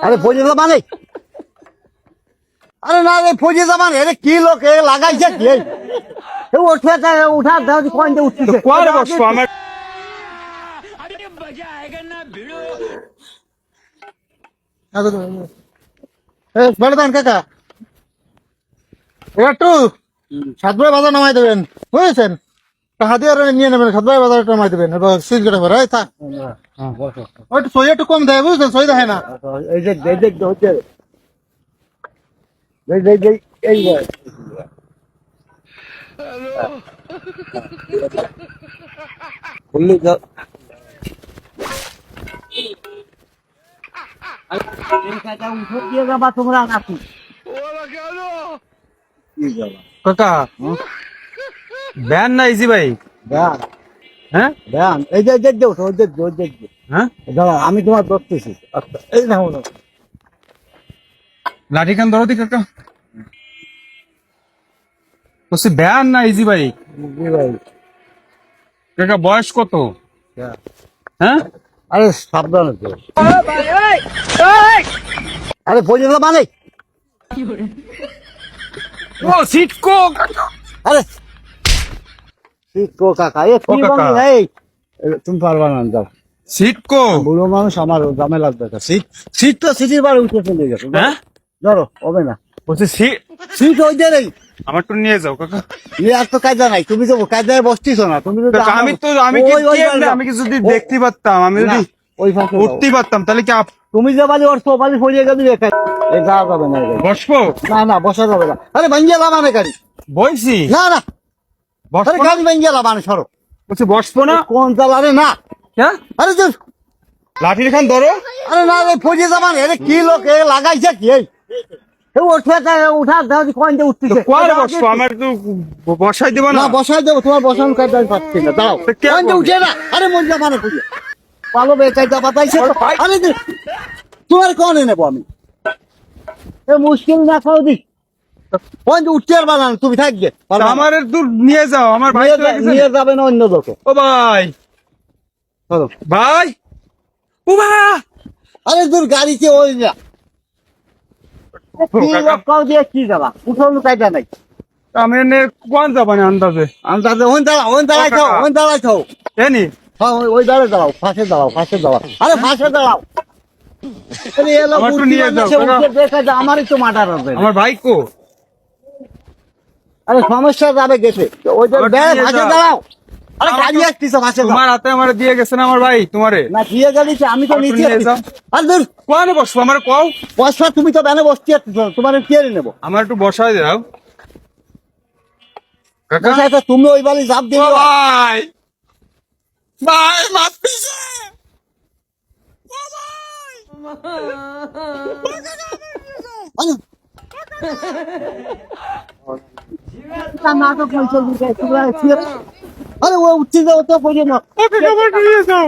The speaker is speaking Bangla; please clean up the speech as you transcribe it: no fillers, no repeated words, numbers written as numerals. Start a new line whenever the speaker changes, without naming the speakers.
আরে ফৌজি জামান আরে না রে ফৌজি জামান এরে কি লোক এ লাগাইছে কি এ উঠে উঠা দাও কোন উঠছে
কোয়ারে বসবো আমার
বড়দান কাকা একটু সাতবাই বাজার নামাই দেবেন বুঝেছেন হাতিয়ার নিয়ে নেবেন সাতবাই বাজার নামাই দেবেন সুইচ গেটে ভরে থাক ওইটু সই একটু কম দেয় বুঝছেন সই দেয় না এই যে হচ্ছে এই বললি তোমরা নাকি
কাকা ব্যান না ইজি ভাই হ্যাঁ
এই যে
হ্যাঁ
দাঁড়াও আমি তোমার ধরতেছি আচ্ছা এই নাও না
লাঠি খান ধরো দি কাকা বলছি ব্যান না ইজি ভাই
জি ভাই
কাকা বয়স কত হ্যাঁ
আরে সাবধানে তো আরে ফৌজি জামান
ও সিটকো
আরে শিখো কাকা এ কি বলি এই তুমি পারবা না যাও
সিটকো
বুড়ো মানুষ আমার ঝামেলা দেখা সিট তো সিটির বার উঠে চলে গেছে
হ্যাঁ
ধরো হবে না
বলছি
সিট ওই যে নেই
আমার তো নিয়ে যাও কাকা
আর তো কায়দা নাই তুমি তো কায়দায় বসতিস না তুমি তো
কাকা, আমি কি যদি দেখতে পারতাম আমি যদি
ওই ফাঁকে
উঠতে পারতাম তাহলে কি
তুমি যে বালি ওর সোপালি ফরিয়ে গেলি এ যাওয়া যাবে না
বসবো
না বসা যাবে না আরে ভাঙ্গিয়ে লামানে গাড়ি
বইছি
না আরে
বসবো
গাড়ি ভাঙ্গিয়ে লামানে সরো
বলছি বসবো না
কোন চালারে না
হ্যাঁ
আরে যে
লাঠি খান ধরো
আরে না রে ফৌজি জামান এরে কি লোক এ লাগাইছে কি উঠে উঠা দাও কোন উঠতেছে
কোয়ারে বসবো আমার তো বসাই দেবো না
না বসাই দেবো তোমার বসানো কায়দা আমি পাচ্ছি না দাও
তো কে
কোন
করবে?
উঠে না আরে মন জামানে খুঁজে পালো বেকায়দা বাতাইছে তো আরে তোমার কোন নেবো আমি এ মুশকিল না খাও দি কোন উঠতে পারবা না তুমি থাকবে
আমার দূর নিয়ে যাও আমার ভাই তো গেছে।
নিয়ে যাবে না অন্য লোকে
ও ভাই
চলো
ভাই ও ভাই
আরে দূর গাড়িতে ওই না কি লোক কাউ দিয়ে কি যাবা উঠানো কায়দা নাই
আমি এনে কোন যাবানে আন্দাজে
আন্দাজে ওই দাঁড়াই থাও
এনি
হ্যাঁ ওই দাঁড়ায় দাঁড়াও ফাঁসে দাঁড়াও আরে ফাঁসে দাঁড়াও আরে এ লোক
আমার একটু নিয়ে যাও,
উঠে
কাকা।
দেখা যায় আমারই তো মার্ডার হবে
আমার ভাই কো
আরে সমস্যা যাবে গেছে ওই যে
আমার
ফাঁসে
নিয়ে যাও।
দাঁড়াও আরে
আমার
গাড়ি
তো-
আসতেছে ফাঁসে দাও
তোমার হাতে আমার দিয়ে গেছে না আমার ভাই তোমারে
না দিয়ে গেলিছে আমি তো
আমার একটু
নিচে
নিয়ে যাও।
আর দূর
কোনে বসবো আমার কও
পয়সা তুমি তো ব্যানে বসতে তোমার কে নেবো
আমার একটু বসাই দাও কাকা
পয়সা তো তুমি ওই বালি জাপ
ও
দিয়ে
ভাই ভাই মাফ পিছে
নাটক হয়েছে আরে ও উঠতে যাও তো বলি না
ওকে কভার নিয়ে যাও